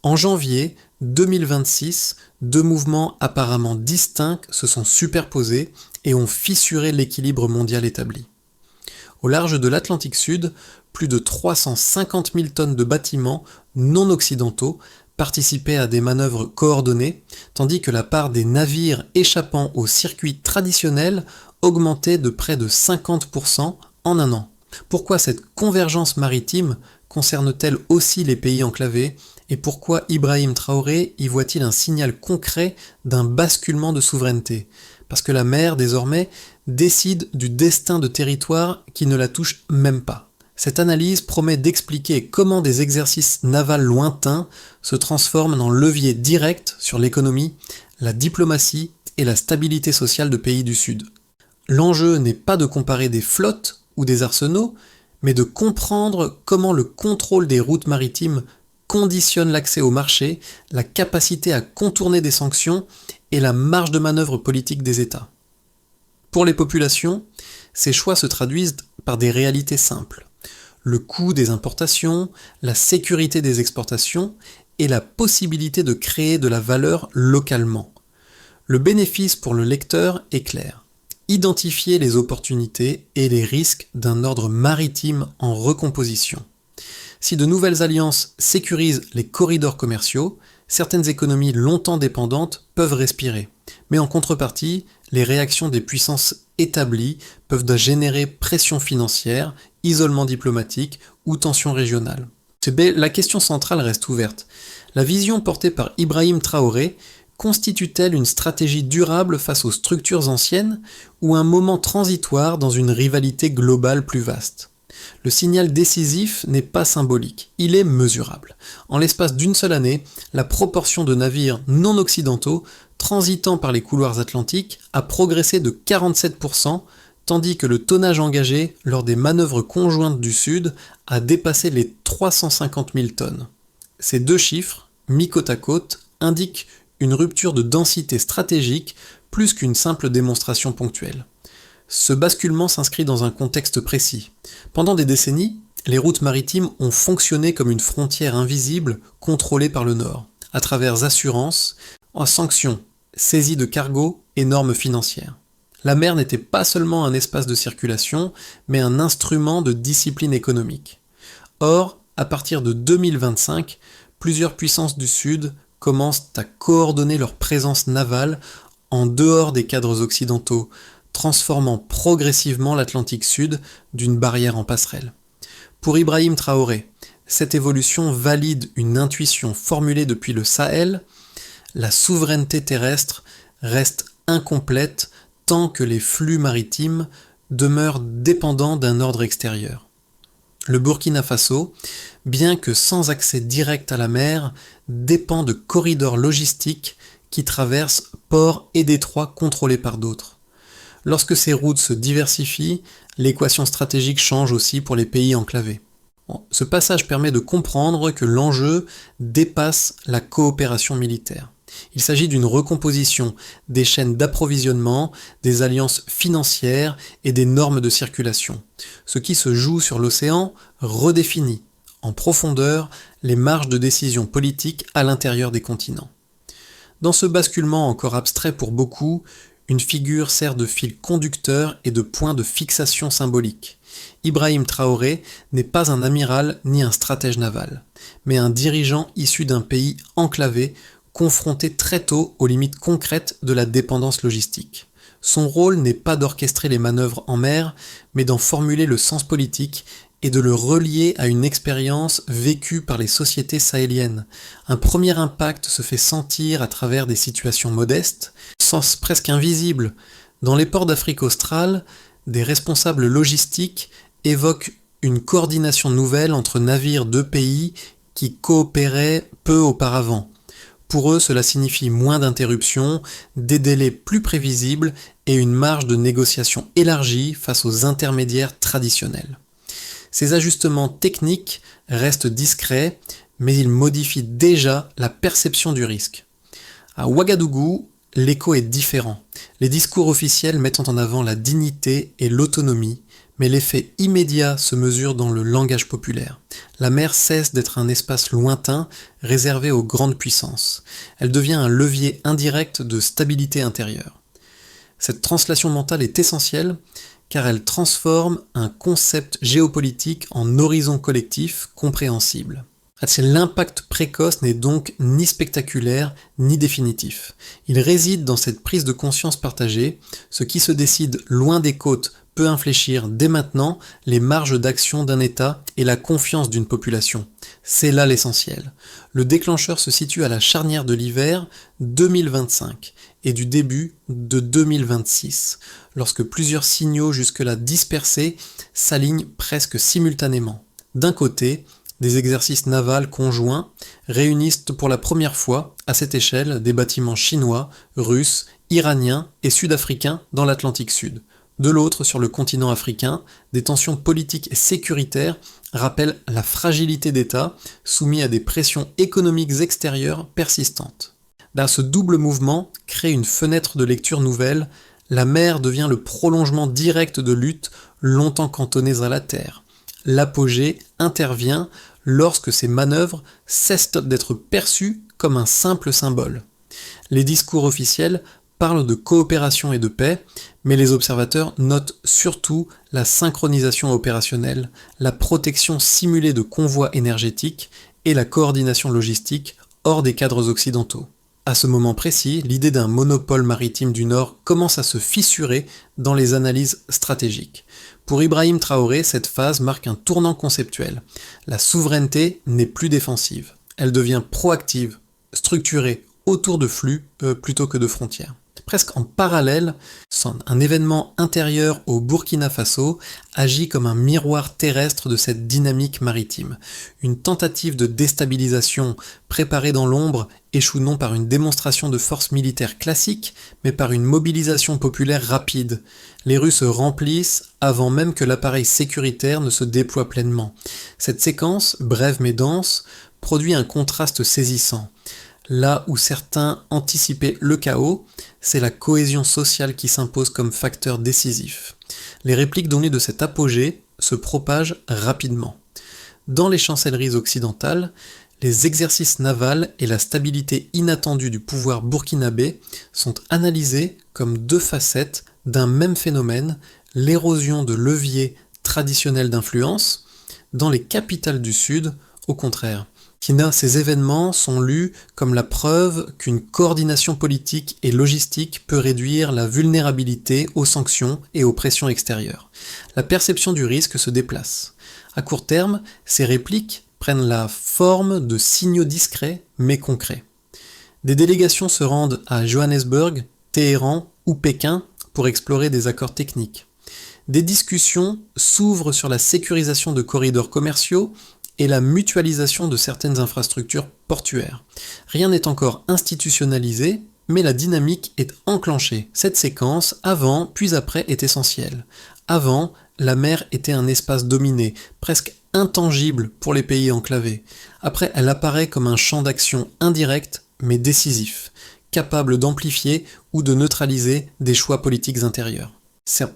En janvier 2026, deux mouvements apparemment distincts se sont superposés et ont fissuré l'équilibre mondial établi. Au large de l'Atlantique Sud, plus de 350 000 tonnes de bâtiments non occidentaux participaient à des manœuvres coordonnées, tandis que la part des navires échappant au circuit traditionnel augmentait de près de 50% en un an. Pourquoi cette convergence maritime concerne-t-elle aussi les pays enclavés et pourquoi Ibrahim Traoré y voit-il un signal concret d'un basculement de souveraineté ? Parce que la mer, désormais, décide du destin de territoires qui ne la touchent même pas. Cette analyse promet d'expliquer comment des exercices navals lointains se transforment en levier direct sur l'économie, la diplomatie et la stabilité sociale de pays du Sud. L'enjeu n'est pas de comparer des flottes ou des arsenaux, mais de comprendre comment le contrôle des routes maritimes conditionne l'accès au marché, la capacité à contourner des sanctions et la marge de manœuvre politique des États. Pour les populations, ces choix se traduisent par des réalités simples. Le coût des importations, la sécurité des exportations et la possibilité de créer de la valeur localement. Le bénéfice pour le lecteur est clair. Identifier les opportunités et les risques d'un ordre maritime en recomposition. Si de nouvelles alliances sécurisent les corridors commerciaux, certaines économies longtemps dépendantes peuvent respirer. Mais en contrepartie, les réactions des puissances établies peuvent générer pression financière, isolement diplomatique ou tensions régionales. La question centrale reste ouverte. La vision portée par Ibrahim Traoré constitue-t-elle une stratégie durable face aux structures anciennes ou un moment transitoire dans une rivalité globale plus vaste ? Le signal décisif n'est pas symbolique, il est mesurable. En l'espace d'une seule année, la proportion de navires non occidentaux transitant par les couloirs atlantiques a progressé de 47%, tandis que le tonnage engagé lors des manœuvres conjointes du Sud a dépassé les 350 000 tonnes. Ces deux chiffres, mis côte à côte, indiquent une rupture de densité stratégique plus qu'une simple démonstration ponctuelle. Ce basculement s'inscrit dans un contexte précis. Pendant des décennies, les routes maritimes ont fonctionné comme une frontière invisible contrôlée par le Nord, à travers assurances, sanctions, saisies de cargos et normes financières. La mer n'était pas seulement un espace de circulation, mais un instrument de discipline économique. Or, à partir de 2025, plusieurs puissances du Sud commencent à coordonner leur présence navale en dehors des cadres occidentaux, transformant progressivement l'Atlantique Sud d'une barrière en passerelle. Pour Ibrahim Traoré, cette évolution valide une intuition formulée depuis le Sahel: la souveraineté terrestre reste incomplète tant que les flux maritimes demeurent dépendants d'un ordre extérieur. Le Burkina Faso, bien que sans accès direct à la mer, dépend de corridors logistiques qui traversent ports et détroits contrôlés par d'autres. Lorsque ces routes se diversifient, l'équation stratégique change aussi pour les pays enclavés. Ce passage permet de comprendre que l'enjeu dépasse la coopération militaire. Il s'agit d'une recomposition des chaînes d'approvisionnement, des alliances financières et des normes de circulation. Ce qui se joue sur l'océan redéfinit en profondeur les marges de décision politique à l'intérieur des continents. Dans ce basculement encore abstrait pour beaucoup, une figure sert de fil conducteur et de point de fixation symbolique. Ibrahim Traoré n'est pas un amiral ni un stratège naval, mais un dirigeant issu d'un pays enclavé, confronté très tôt aux limites concrètes de la dépendance logistique. Son rôle n'est pas d'orchestrer les manœuvres en mer, mais d'en formuler le sens politique et de le relier à une expérience vécue par les sociétés sahéliennes. Un premier impact se fait sentir à travers des situations modestes, sens presque invisible. Dans les ports d'Afrique australe, des responsables logistiques évoquent une coordination nouvelle entre navires de pays qui coopéraient peu auparavant. Pour eux, cela signifie moins d'interruptions, des délais plus prévisibles et une marge de négociation élargie face aux intermédiaires traditionnels. Ces ajustements techniques restent discrets, mais ils modifient déjà la perception du risque. À Ouagadougou, l'écho est différent. Les discours officiels mettent en avant la dignité et l'autonomie, Mais l'effet immédiat se mesure dans le langage populaire. La mer cesse d'être un espace lointain réservé aux grandes puissances. Elle devient un levier indirect de stabilité intérieure. Cette translation mentale est essentielle car elle transforme un concept géopolitique en horizon collectif compréhensible. L'impact précoce n'est donc ni spectaculaire ni définitif. Il réside dans cette prise de conscience partagée. Ce qui se décide loin des côtes peut infléchir dès maintenant les marges d'action d'un État et la confiance d'une population. C'est là l'essentiel. Le déclencheur se situe à la charnière de l'hiver 2025 et du début de 2026, lorsque plusieurs signaux jusque-là dispersés s'alignent presque simultanément. D'un côté, des exercices navals conjoints réunissent pour la première fois, à cette échelle, des bâtiments chinois, russes, iraniens et sud-africains dans l'Atlantique Sud. De l'autre, sur le continent africain, des tensions politiques et sécuritaires rappellent la fragilité d'États soumis à des pressions économiques extérieures persistantes. Là, ce double mouvement crée une fenêtre de lecture nouvelle. La mer devient le prolongement direct de luttes longtemps cantonnées à la terre. L'apogée intervient lorsque ces manœuvres cessent d'être perçues comme un simple symbole. Les discours officiels parlent de coopération et de paix, mais les observateurs notent surtout la synchronisation opérationnelle, la protection simulée de convois énergétiques et la coordination logistique hors des cadres occidentaux. À ce moment précis, l'idée d'un monopole maritime du Nord commence à se fissurer dans les analyses stratégiques. Pour Ibrahim Traoré, cette phase marque un tournant conceptuel. La souveraineté n'est plus défensive. Elle devient proactive, structurée autour de flux plutôt que de frontières. Presque en parallèle, un événement intérieur au Burkina Faso agit comme un miroir terrestre de cette dynamique maritime. Une tentative de déstabilisation préparée dans l'ombre échoue non par une démonstration de force militaire classique, mais par une mobilisation populaire rapide. Les rues se remplissent avant même que l'appareil sécuritaire ne se déploie pleinement. Cette séquence, brève mais dense, produit un contraste saisissant. Là où certains anticipaient le chaos, c'est la cohésion sociale qui s'impose comme facteur décisif. Les répliques données de cet apogée se propagent rapidement. Dans les chancelleries occidentales, les exercices navals et la stabilité inattendue du pouvoir burkinabé sont analysés comme deux facettes d'un même phénomène, l'érosion de leviers traditionnels d'influence. Dans les capitales du Sud, au contraire. Ces événements sont lus comme la preuve qu'une coordination politique et logistique peut réduire la vulnérabilité aux sanctions et aux pressions extérieures. La perception du risque se déplace. À court terme, ces répliques prennent la forme de signaux discrets mais concrets. Des délégations se rendent à Johannesburg, Téhéran ou Pékin pour explorer des accords techniques. Des discussions s'ouvrent sur la sécurisation de corridors commerciaux et la mutualisation de certaines infrastructures portuaires. Rien n'est encore institutionnalisé, mais la dynamique est enclenchée. Cette séquence, avant puis après, est essentielle. Avant, la mer était un espace dominé, presque intangible pour les pays enclavés. Après, elle apparaît comme un champ d'action indirect, mais décisif, capable d'amplifier ou de neutraliser des choix politiques intérieurs.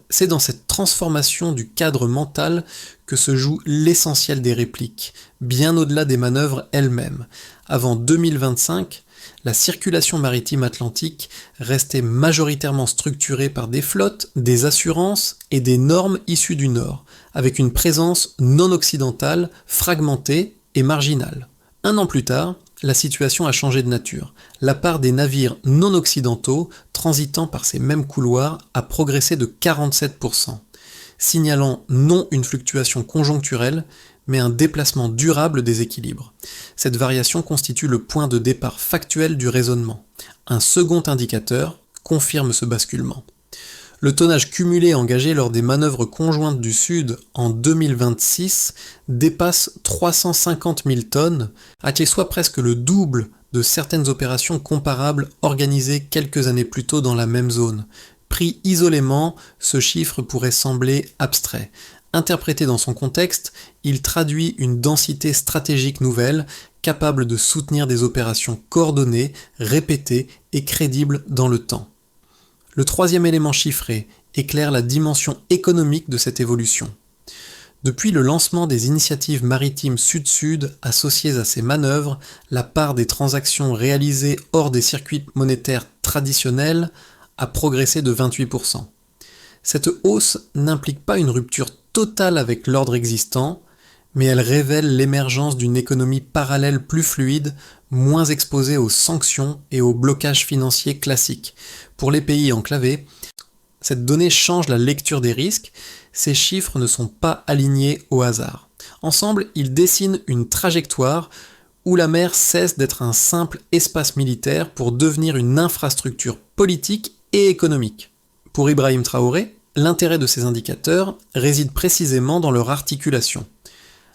C'est dans cette transformation du cadre mental que se joue l'essentiel des répliques, bien au-delà des manœuvres elles-mêmes. Avant 2025, la circulation maritime atlantique restait majoritairement structurée par des flottes, des assurances et des normes issues du Nord, avec une présence non occidentale, fragmentée et marginale. Un an plus tard, la situation a changé de nature. La part des navires non occidentaux transitant par ces mêmes couloirs a progressé de 47%, signalant non une fluctuation conjoncturelle, mais un déplacement durable des équilibres. Cette variation constitue le point de départ factuel du raisonnement. Un second indicateur confirme ce basculement. Le tonnage cumulé engagé lors des manœuvres conjointes du Sud en 2026 dépasse 350 000 tonnes, soit presque le double de certaines opérations comparables organisées quelques années plus tôt dans la même zone. Pris isolément, ce chiffre pourrait sembler abstrait. Interprété dans son contexte, il traduit une densité stratégique nouvelle, capable de soutenir des opérations coordonnées, répétées et crédibles dans le temps. Le troisième élément chiffré, éclaire la dimension économique de cette évolution. Depuis le lancement des initiatives maritimes Sud-Sud associées à ces manœuvres, la part des transactions réalisées hors des circuits monétaires traditionnels a progressé de 28%. Cette hausse n'implique pas une rupture totale avec l'ordre existant, mais elle révèle l'émergence d'une économie parallèle plus fluide, moins exposée aux sanctions et aux blocages financiers classiques. Pour les pays enclavés, cette donnée change la lecture des risques. Ces chiffres ne sont pas alignés au hasard. Ensemble, ils dessinent une trajectoire où la mer cesse d'être un simple espace militaire pour devenir une infrastructure politique et économique. Pour Ibrahim Traoré, l'intérêt de ces indicateurs réside précisément dans leur articulation.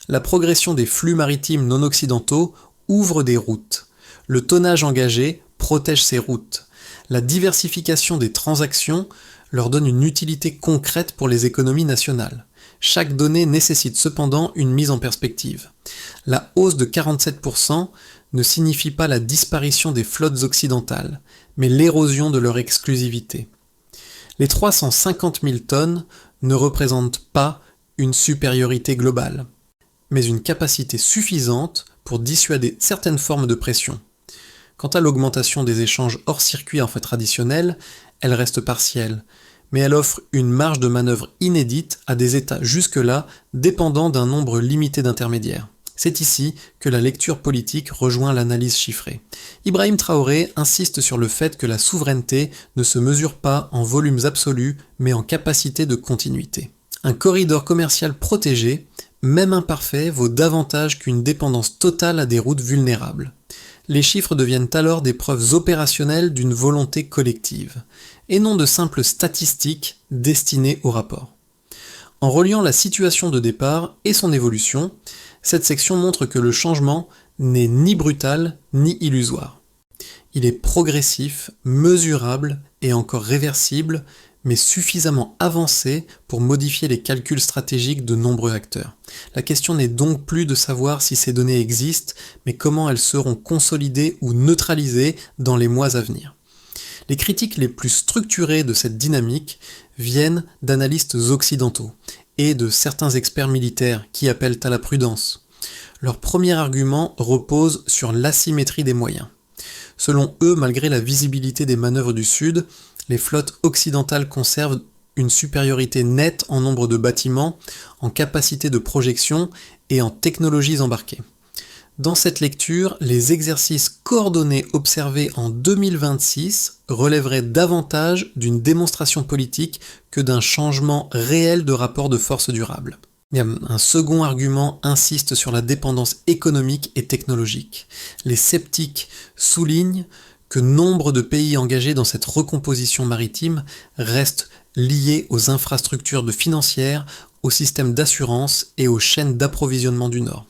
La progression des flux maritimes non occidentaux ouvre des routes. Le tonnage engagé protège ces routes. La diversification des transactions leur donne une utilité concrète pour les économies nationales. Chaque donnée nécessite cependant une mise en perspective. La hausse de 47% ne signifie pas la disparition des flottes occidentales, mais l'érosion de leur exclusivité. Les 350 000 tonnes ne représentent pas une supériorité globale, mais une capacité suffisante pour dissuader certaines formes de pression. Quant à l'augmentation des échanges hors circuit en fait traditionnels, elle reste partielle, mais elle offre une marge de manœuvre inédite à des États jusque-là dépendants d'un nombre limité d'intermédiaires. C'est ici que la lecture politique rejoint l'analyse chiffrée. Ibrahim Traoré insiste sur le fait que la souveraineté ne se mesure pas en volumes absolus, mais en capacité de continuité. Un corridor commercial protégé, même imparfait, vaut davantage qu'une dépendance totale à des routes vulnérables. Les chiffres deviennent alors des preuves opérationnelles d'une volonté collective, et non de simples statistiques destinées au rapport. En reliant la situation de départ et son évolution, cette section montre que le changement n'est ni brutal ni illusoire. Il est progressif, mesurable et encore réversible, mais suffisamment avancé pour modifier les calculs stratégiques de nombreux acteurs. La question n'est donc plus de savoir si ces données existent, mais comment elles seront consolidées ou neutralisées dans les mois à venir. Les critiques les plus structurées de cette dynamique viennent d'analystes occidentaux et de certains experts militaires qui appellent à la prudence. Leur premier argument repose sur l'asymétrie des moyens. Selon eux, malgré la visibilité des manœuvres du Sud, les flottes occidentales conservent une supériorité nette en nombre de bâtiments, en capacité de projection et en technologies embarquées. Dans cette lecture, les exercices coordonnés observés en 2026 relèveraient davantage d'une démonstration politique que d'un changement réel de rapport de force durable. Un second argument insiste sur la dépendance économique et technologique. Les sceptiques soulignent que nombre de pays engagés dans cette recomposition maritime restent liés aux infrastructures financières, aux systèmes d'assurance et aux chaînes d'approvisionnement du Nord.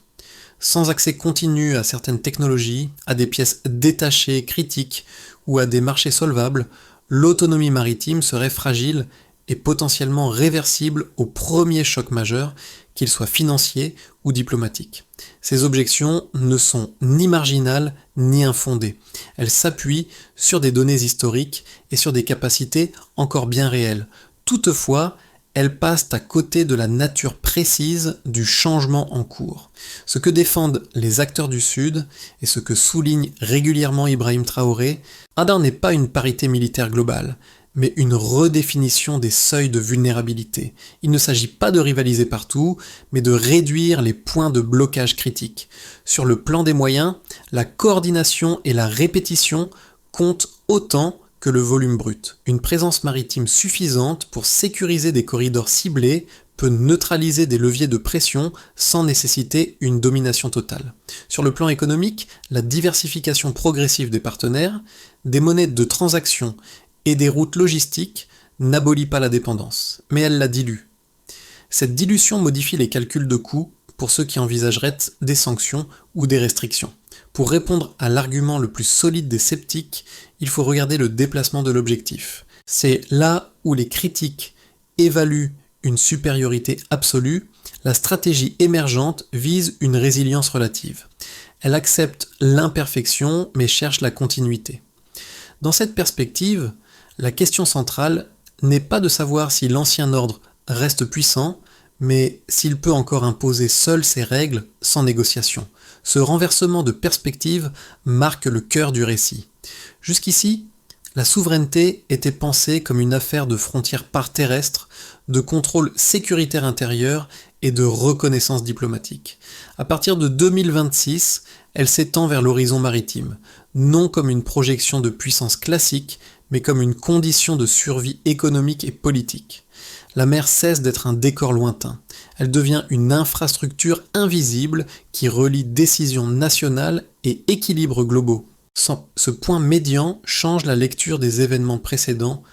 Sans accès continu à certaines technologies, à des pièces détachées critiques ou à des marchés solvables, l'autonomie maritime serait fragile et potentiellement réversible au premier choc majeur, qu'il soit financier ou diplomatique. Ces objections ne sont ni marginales ni infondées. Elles s'appuient sur des données historiques et sur des capacités encore bien réelles. Toutefois, elles passent à côté de la nature précise du changement en cours. Ce que défendent les acteurs du Sud et ce que souligne régulièrement Ibrahim Traoré, n'est pas une parité militaire globale, mais une redéfinition des seuils de vulnérabilité. Il ne s'agit pas de rivaliser partout, mais de réduire les points de blocage critiques. Sur le plan des moyens, la coordination et la répétition comptent autant que le volume brut. Une présence maritime suffisante pour sécuriser des corridors ciblés peut neutraliser des leviers de pression sans nécessiter une domination totale. Sur le plan économique, la diversification progressive des partenaires, des monnaies de transaction et des routes logistiques n'abolit pas la dépendance, mais elle la dilue. Cette dilution modifie les calculs de coûts pour ceux qui envisageraient des sanctions ou des restrictions. Pour répondre à l'argument le plus solide des sceptiques, il faut regarder le déplacement de l'objectif. C'est là où les critiques évaluent une supériorité absolue, la stratégie émergente vise une résilience relative. Elle accepte l'imperfection mais cherche la continuité. Dans cette perspective, la question centrale n'est pas de savoir si l'ancien ordre reste puissant, mais s'il peut encore imposer seul ses règles sans négociation. Ce renversement de perspective marque le cœur du récit. Jusqu'ici, la souveraineté était pensée comme une affaire de frontières par terrestre, de contrôle sécuritaire intérieur et de reconnaissance diplomatique. À partir de 2026, elle s'étend vers l'horizon maritime, non comme une projection de puissance classique, mais comme une condition de survie économique et politique. La mer cesse d'être un décor lointain. Elle devient une infrastructure invisible qui relie décisions nationales et équilibres globaux. Ce point médian change la lecture des événements précédents.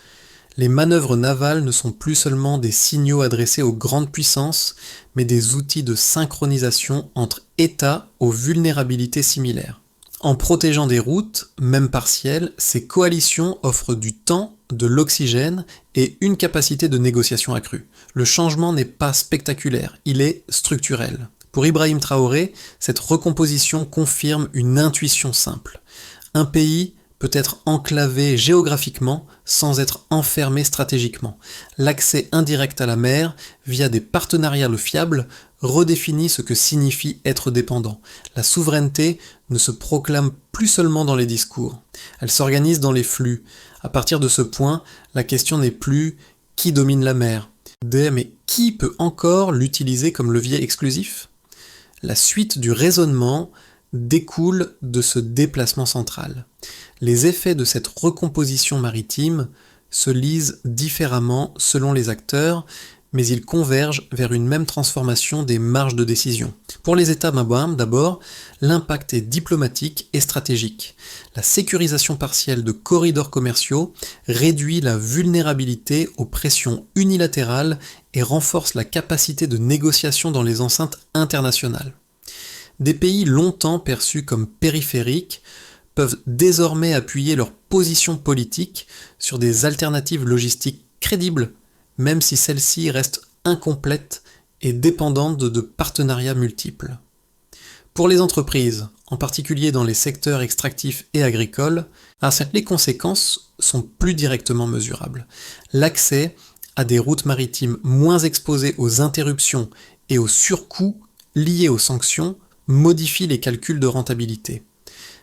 Les manœuvres navales ne sont plus seulement des signaux adressés aux grandes puissances, mais des outils de synchronisation entre États aux vulnérabilités similaires. En protégeant des routes, même partielles, ces coalitions offrent du temps, de l'oxygène et une capacité de négociation accrue. Le changement n'est pas spectaculaire, il est structurel. Pour Ibrahim Traoré, cette recomposition confirme une intuition simple. Un pays peut être enclavé géographiquement sans être enfermé stratégiquement. L'accès indirect à la mer, via des partenariats fiables, redéfinit ce que signifie être dépendant. La souveraineté ne se proclame plus seulement dans les discours, elle s'organise dans les flux. À partir de ce point, la question n'est plus qui domine la mer, mais qui peut encore l'utiliser comme levier exclusif ? La suite du raisonnement découle de ce déplacement central. Les effets de cette recomposition maritime se lisent différemment selon les acteurs, mais ils convergent vers une même transformation des marges de décision. Pour les États membres, d'abord, l'impact est diplomatique et stratégique. La sécurisation partielle de corridors commerciaux réduit la vulnérabilité aux pressions unilatérales et renforce la capacité de négociation dans les enceintes internationales. Des pays longtemps perçus comme périphériques peuvent désormais appuyer leur position politique sur des alternatives logistiques crédibles, même si celles-ci restent incomplètes et dépendantes de partenariats multiples. Pour les entreprises, en particulier dans les secteurs extractifs et agricoles, les conséquences sont plus directement mesurables. L'accès à des routes maritimes moins exposées aux interruptions et aux surcoûts liés aux sanctions modifie les calculs de rentabilité.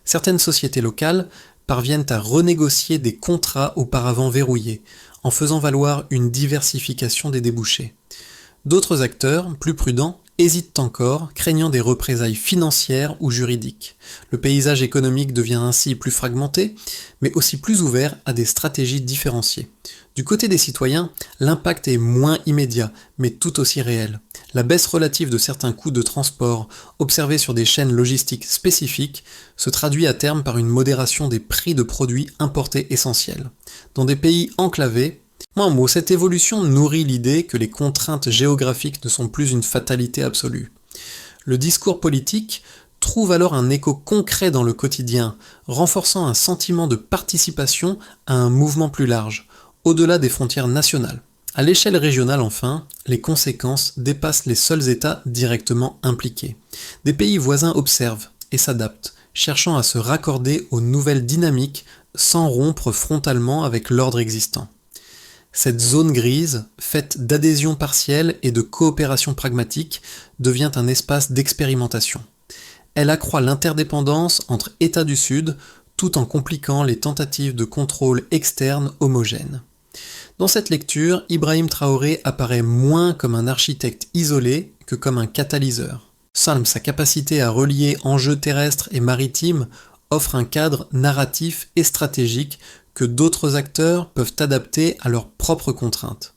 Certaines sociétés locales parviennent à renégocier des contrats auparavant verrouillés, en faisant valoir une diversification des débouchés. D'autres acteurs, plus prudents, hésitent encore, craignant des représailles financières ou juridiques. Le paysage économique devient ainsi plus fragmenté, mais aussi plus ouvert à des stratégies différenciées. Du côté des citoyens, l'impact est moins immédiat, mais tout aussi réel. La baisse relative de certains coûts de transport, observée sur des chaînes logistiques spécifiques, se traduit à terme par une modération des prix de produits importés essentiels. Dans des pays enclavés, cette évolution nourrit l'idée que les contraintes géographiques ne sont plus une fatalité absolue. Le discours politique trouve alors un écho concret dans le quotidien, renforçant un sentiment de participation à un mouvement plus large, au-delà des frontières nationales. À l'échelle régionale enfin, les conséquences dépassent les seuls États directement impliqués. Des pays voisins observent et s'adaptent, cherchant à se raccorder aux nouvelles dynamiques sans rompre frontalement avec l'ordre existant. Cette zone grise, faite d'adhésion partielle et de coopération pragmatique, devient un espace d'expérimentation. Elle accroît l'interdépendance entre États du Sud, tout en compliquant les tentatives de contrôle externe homogènes. Dans cette lecture, Ibrahim Traoré apparaît moins comme un architecte isolé que comme un catalyseur. Sa capacité à relier enjeux terrestres et maritimes offre un cadre narratif et stratégique que d'autres acteurs peuvent adapter à leurs propres contraintes.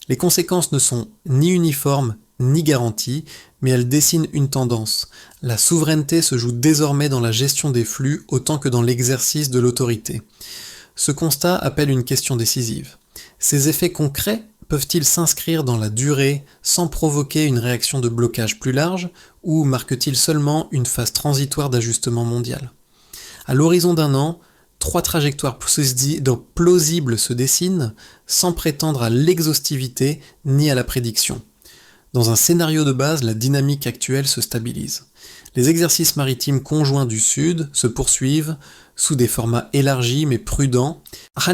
Les conséquences ne sont ni uniformes ni garanties, mais elles dessinent une tendance. La souveraineté se joue désormais dans la gestion des flux autant que dans l'exercice de l'autorité. Ce constat appelle une question décisive. Ces effets concrets peuvent-ils s'inscrire dans la durée sans provoquer une réaction de blocage plus large, ou marquent-ils seulement une phase transitoire d'ajustement mondial ? À l'horizon d'un an, 3 trajectoires plausibles se dessinent, sans prétendre à l'exhaustivité ni à la prédiction. Dans un scénario de base, la dynamique actuelle se stabilise. Les exercices maritimes conjoints du Sud se poursuivent sous des formats élargis mais prudents,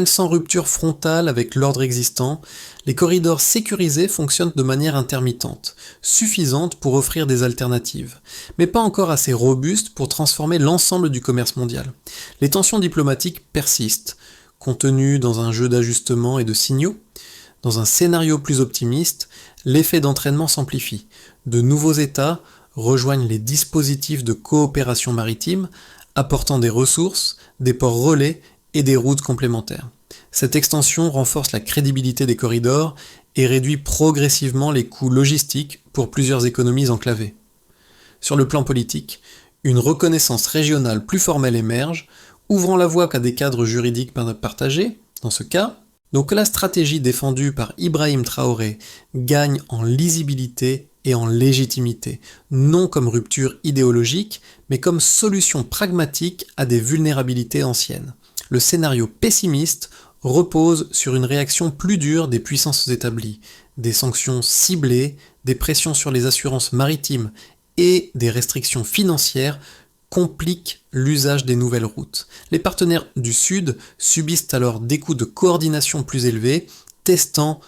sans rupture frontale avec l'ordre existant. Les corridors sécurisés fonctionnent de manière intermittente, suffisante pour offrir des alternatives, mais pas encore assez robustes pour transformer l'ensemble du commerce mondial. Les tensions diplomatiques persistent, contenues dans un jeu d'ajustements et de signaux. Dans un scénario plus optimiste, l'effet d'entraînement s'amplifie. De nouveaux États rejoignent les dispositifs de coopération maritime, apportant des ressources, des ports relais et des routes complémentaires. Cette extension renforce la crédibilité des corridors et réduit progressivement les coûts logistiques pour plusieurs économies enclavées. Sur le plan politique, une reconnaissance régionale plus formelle émerge, ouvrant la voie à des cadres juridiques partagés. Dans ce cas, donc la stratégie défendue par Ibrahim Traoré gagne en lisibilité et en légitimité, non comme rupture idéologique, mais comme solution pragmatique à des vulnérabilités anciennes. Le scénario pessimiste repose sur une réaction plus dure des puissances établies, des sanctions ciblées, des pressions sur les assurances maritimes et des restrictions financières compliquent l'usage des nouvelles routes. Les partenaires du Sud subissent alors des coûts de coordination plus élevés, testant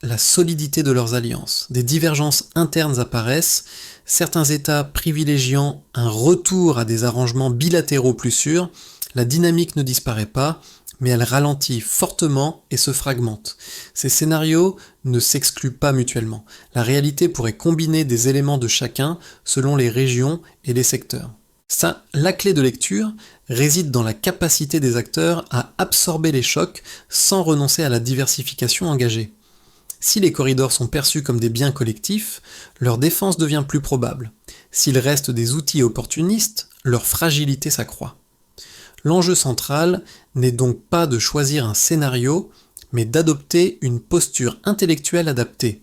la solidité de leurs alliances. Des divergences internes apparaissent, certains États privilégiant un retour à des arrangements bilatéraux plus sûrs. La dynamique ne disparaît pas, mais elle ralentit fortement et se fragmente. Ces scénarios ne s'excluent pas mutuellement. La réalité pourrait combiner des éléments de chacun selon les régions et les secteurs. La clé de lecture réside dans la capacité des acteurs à absorber les chocs sans renoncer à la diversification engagée. Si les corridors sont perçus comme des biens collectifs, leur défense devient plus probable. S'ils restent des outils opportunistes, leur fragilité s'accroît. L'enjeu central n'est donc pas de choisir un scénario, mais d'adopter une posture intellectuelle adaptée.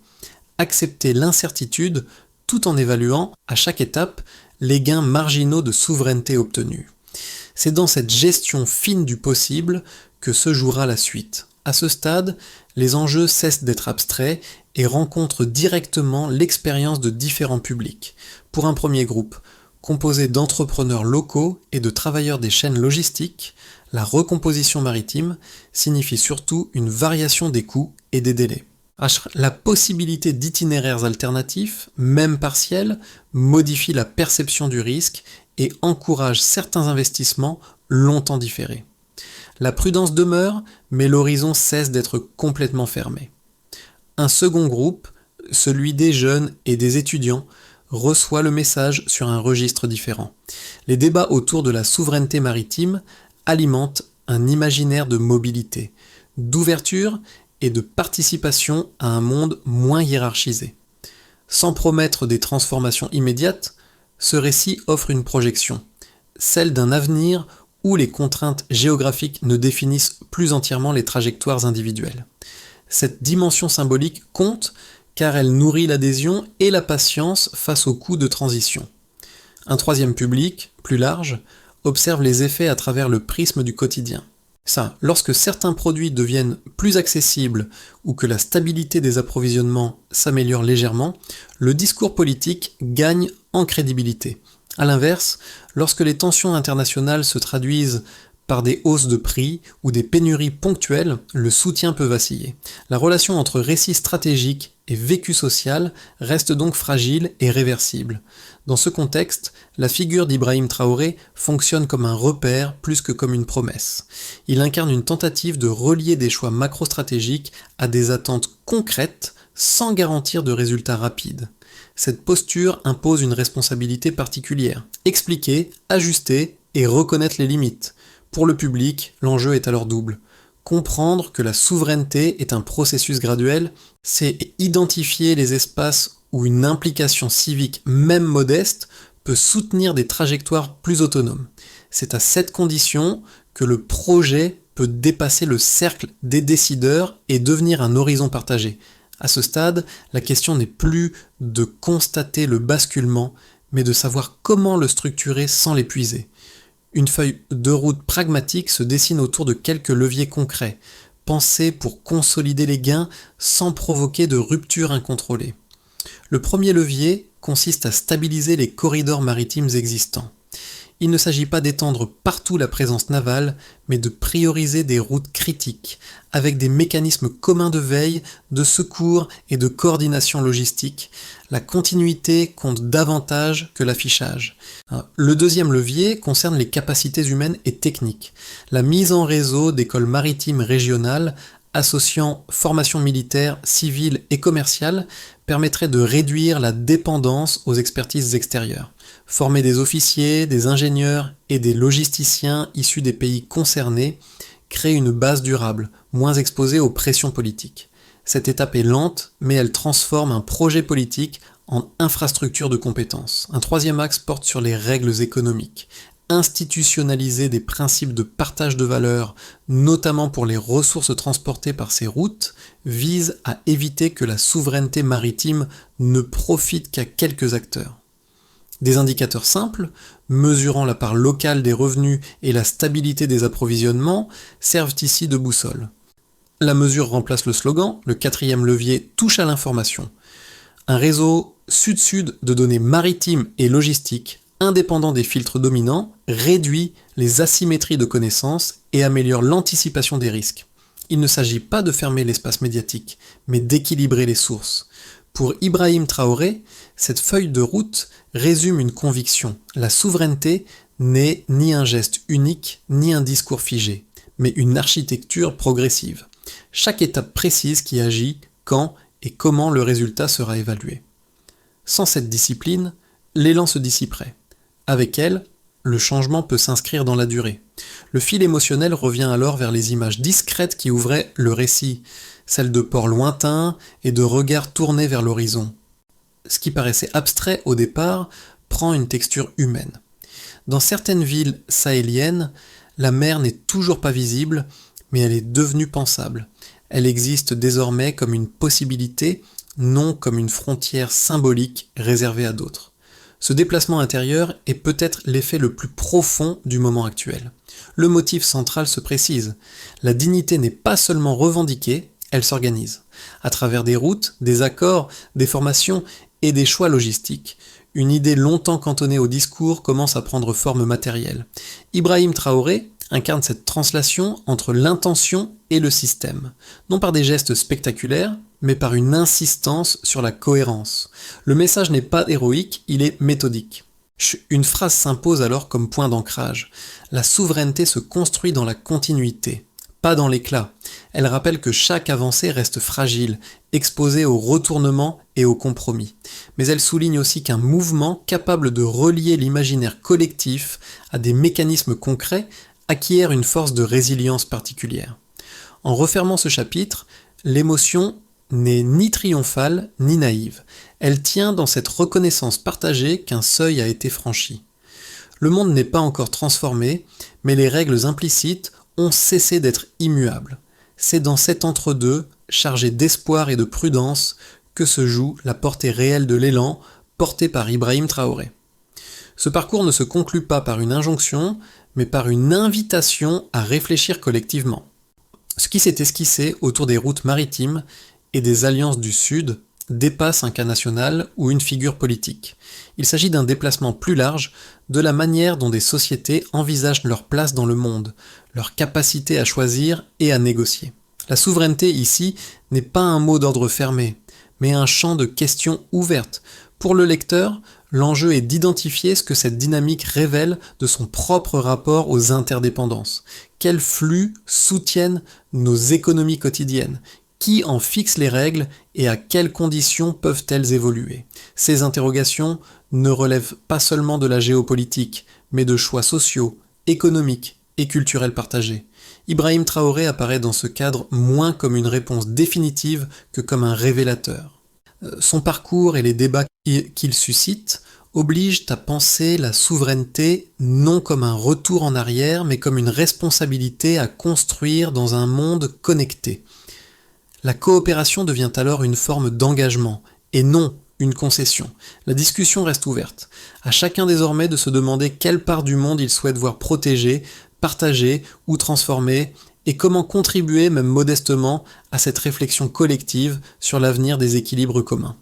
Accepter l'incertitude tout en évaluant, à chaque étape, les gains marginaux de souveraineté obtenus. C'est dans cette gestion fine du possible que se jouera la suite. À ce stade, les enjeux cessent d'être abstraits et rencontrent directement l'expérience de différents publics. Pour un premier groupe, composé d'entrepreneurs locaux et de travailleurs des chaînes logistiques, la recomposition maritime signifie surtout une variation des coûts et des délais. La possibilité d'itinéraires alternatifs, même partiels, modifie la perception du risque et encourage certains investissements longtemps différés. La prudence demeure, mais l'horizon cesse d'être complètement fermé. Un second groupe, celui des jeunes et des étudiants, reçoit le message sur un registre différent. Les débats autour de la souveraineté maritime alimentent un imaginaire de mobilité, d'ouverture et de participation à un monde moins hiérarchisé. Sans promettre des transformations immédiates, ce récit offre une projection, celle d'un avenir où les contraintes géographiques ne définissent plus entièrement les trajectoires individuelles. Cette dimension symbolique compte car elle nourrit l'adhésion et la patience face aux coûts de transition. Un troisième public, plus large, observe les effets à travers le prisme du quotidien. Lorsque certains produits deviennent plus accessibles ou que la stabilité des approvisionnements s'améliore légèrement, le discours politique gagne en crédibilité. A l'inverse, lorsque les tensions internationales se traduisent par des hausses de prix ou des pénuries ponctuelles, le soutien peut vaciller. La relation entre récit stratégique et vécu social reste donc fragile et réversible. Dans ce contexte, la figure d'Ibrahim Traoré fonctionne comme un repère plus que comme une promesse. Il incarne une tentative de relier des choix macro-stratégiques à des attentes concrètes sans garantir de résultats rapides. Cette posture impose une responsabilité particulière. Expliquer, ajuster et reconnaître les limites. Pour le public, l'enjeu est alors double. Comprendre que la souveraineté est un processus graduel, c'est identifier les espaces où une implication civique, même modeste, peut soutenir des trajectoires plus autonomes. C'est à cette condition que le projet peut dépasser le cercle des décideurs et devenir un horizon partagé. À ce stade, la question n'est plus de constater le basculement, mais de savoir comment le structurer sans l'épuiser. Une feuille de route pragmatique se dessine autour de quelques leviers concrets, pensés pour consolider les gains sans provoquer de rupture incontrôlée. Le premier levier consiste à stabiliser les corridors maritimes existants. Il ne s'agit pas d'étendre partout la présence navale, mais de prioriser des routes critiques, avec des mécanismes communs de veille, de secours et de coordination logistique. La continuité compte davantage que l'affichage. Le deuxième levier concerne les capacités humaines et techniques. La mise en réseau d'écoles maritimes régionales associant formation militaire, civile et commerciale permettrait de réduire la dépendance aux expertises extérieures. Former des officiers, des ingénieurs et des logisticiens issus des pays concernés crée une base durable, moins exposée aux pressions politiques. Cette étape est lente, mais elle transforme un projet politique en infrastructure de compétences. Un troisième axe porte sur les règles économiques. Institutionnaliser des principes de partage de valeur, notamment pour les ressources transportées par ces routes, vise à éviter que la souveraineté maritime ne profite qu'à quelques acteurs. Des indicateurs simples, mesurant la part locale des revenus et la stabilité des approvisionnements, servent ici de boussole. La mesure remplace le slogan, le quatrième levier touche à l'information. Un réseau sud-sud de données maritimes et logistiques, indépendant des filtres dominants, réduit les asymétries de connaissances et améliore l'anticipation des risques. Il ne s'agit pas de fermer l'espace médiatique, mais d'équilibrer les sources. Pour Ibrahim Traoré, cette feuille de route résume une conviction. La souveraineté n'est ni un geste unique, ni un discours figé, mais une architecture progressive. Chaque étape précise qui agit quand et comment le résultat sera évalué. Sans cette discipline, l'élan se dissiperait. Avec elle, le changement peut s'inscrire dans la durée. Le fil émotionnel revient alors vers les images discrètes qui ouvraient le récit, celles de ports lointains et de regards tournés vers l'horizon. Ce qui paraissait abstrait au départ prend une texture humaine. Dans certaines villes sahéliennes, la mer n'est toujours pas visible, mais elle est devenue pensable. Elle existe désormais comme une possibilité, non comme une frontière symbolique réservée à d'autres. Ce déplacement intérieur est peut-être l'effet le plus profond du moment actuel. Le motif central se précise. La dignité n'est pas seulement revendiquée, elle s'organise. À travers des routes, des accords, des formations et des choix logistiques, une idée longtemps cantonnée au discours commence à prendre forme matérielle. Ibrahim Traoré incarne cette translation entre l'intention et le système, non par des gestes spectaculaires, mais par une insistance sur la cohérence. Le message n'est pas héroïque, il est méthodique. Une phrase s'impose alors comme point d'ancrage. La souveraineté se construit dans la continuité, pas dans l'éclat. Elle rappelle que chaque avancée reste fragile, exposée au retournement et au compromis. Mais elle souligne aussi qu'un mouvement capable de relier l'imaginaire collectif à des mécanismes concrets acquiert une force de résilience particulière. En refermant ce chapitre, l'émotion n'est ni triomphale ni naïve. Elle tient dans cette reconnaissance partagée qu'un seuil a été franchi. Le monde n'est pas encore transformé, mais les règles implicites ont cessé d'être immuables. C'est dans cet entre-deux, chargé d'espoir et de prudence, que se joue la portée réelle de l'élan porté par Ibrahim Traoré. Ce parcours ne se conclut pas par une injonction, mais par une invitation à réfléchir collectivement. Ce qui s'est esquissé autour des routes maritimes et des alliances du Sud dépasse un cas national ou une figure politique. Il s'agit d'un déplacement plus large de la manière dont des sociétés envisagent leur place dans le monde, leur capacité à choisir et à négocier. La souveraineté ici n'est pas un mot d'ordre fermé, mais un champ de questions ouvertes. Pour le lecteur, l'enjeu est d'identifier ce que cette dynamique révèle de son propre rapport aux interdépendances. Quels flux soutiennent nos économies quotidiennes ? Qui en fixe les règles et à quelles conditions peuvent-elles évoluer ? Ces interrogations ne relèvent pas seulement de la géopolitique, mais de choix sociaux, économiques et culturels partagés. Ibrahim Traoré apparaît dans ce cadre moins comme une réponse définitive que comme un révélateur. Son parcours et les débats qu'il suscite obligent à penser la souveraineté non comme un retour en arrière, mais comme une responsabilité à construire dans un monde connecté. La coopération devient alors une forme d'engagement, et non une concession. La discussion reste ouverte. À chacun désormais de se demander quelle part du monde il souhaite voir protégée, partagée ou transformée, et comment contribuer, même modestement, à cette réflexion collective sur l'avenir des équilibres communs.